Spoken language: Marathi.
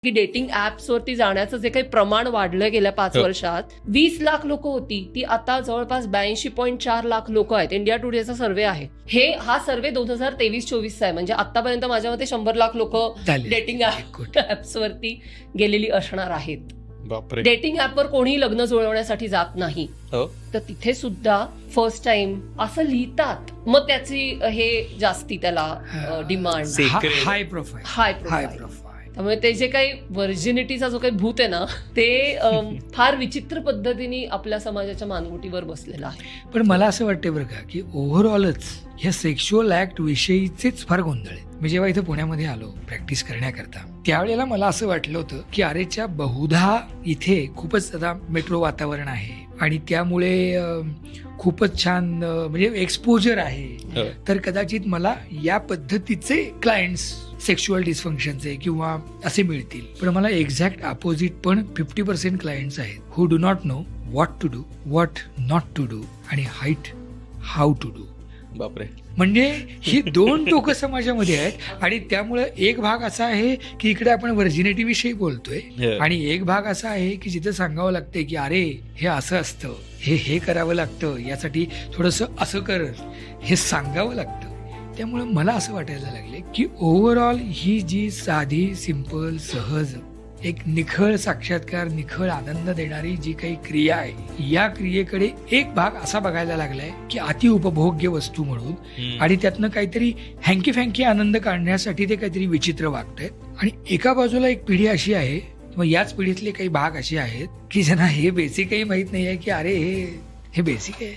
की डेटिंग ऍप्सवरती जाण्याचं जे काही प्रमाण वाढलं गेल्या 5 वर्षात 20 लाख लोक होती ती आता जवळपास 82.4 लाख लोक आहेत. इंडिया टुडेचा सर्व्हे आहे. हा सर्व्हे 2023-24 आहे. म्हणजे आतापर्यंत माझ्या मते 100 लाख लोक डेटिंग ऍप्सवरती गेलेली असणार आहेत. डेटिंग ऍपवर कोणी लग्न जुळवण्यासाठी जात नाही, तर तिथे सुद्धा फर्स्ट टाइम असं लिहितात. मग त्याची हे जास्ती त्याला डिमांड, हाय प्रोफाईल. त्यामुळे ते जे काही व्हर्जिनिटीचा जो काही भूत आहे ना, ते फार विचित्र पद्धतीने आपल्या समाजाच्या मानगुटीवर बसलेला आहे. पण मला असं वाटतं बरं का, की ओव्हरऑलच ह्या सेक्शुअल ऍक्ट विषयीचेच फार गोंधळ आहे. मी जेव्हा इथे पुण्यामध्ये आलो प्रॅक्टिस करण्याकरता, त्यावेळेला मला असं वाटलं होतं की अरेच्या बहुधा इथे खूपच आता मेट्रो वातावरण आहे आणि त्यामुळे खूपच छान म्हणजे एक्सपोजर आहे, तर कदाचित मला या पद्धतीचे क्लायंट्स सेक्शुअल डिस्फंक्शनचे किंवा असे मिळतील. पण मला एक्झॅक्ट अपोजिट पण 50% क्लायंट्स आहेत who do not know what to do, what not to do आणि हाऊ टू डू. बापरे. म्हणजे ही दोन टोकं समाजामध्ये आहेत. आणि त्यामुळे एक भाग असा आहे की इकडे आपण व्हर्जिनिटी विषयी बोलतोय आणि एक भाग असा आहे की जिथे सांगावं लागतंय की अरे हे असं असतं, हे करावं लागतं, यासाठी थोडंसं असं कर, हे सांगावं लागतं. त्यामुळे मला असं वाटायला लागले की ओव्हरऑल ही जी साधी सिंपल सहज एक निखळ साक्षात्कार, निखळ आनंद देणारी जी काही क्रिया आहे, या क्रियेकडे एक भाग असा बघायला लागलाय की अतिउपभोग्य वस्तू म्हणून, आणि त्यातनं काहीतरी हँकी फँकी आनंद काढण्यासाठी ते काहीतरी विचित्र वागतायत. आणि एका बाजूला एक पिढी अशी आहे किंवा याच पिढीतले काही भाग असे आहेत की ज्यांना हे बेसिकही माहित नाही आहे की अरे हे बेसिक आहे.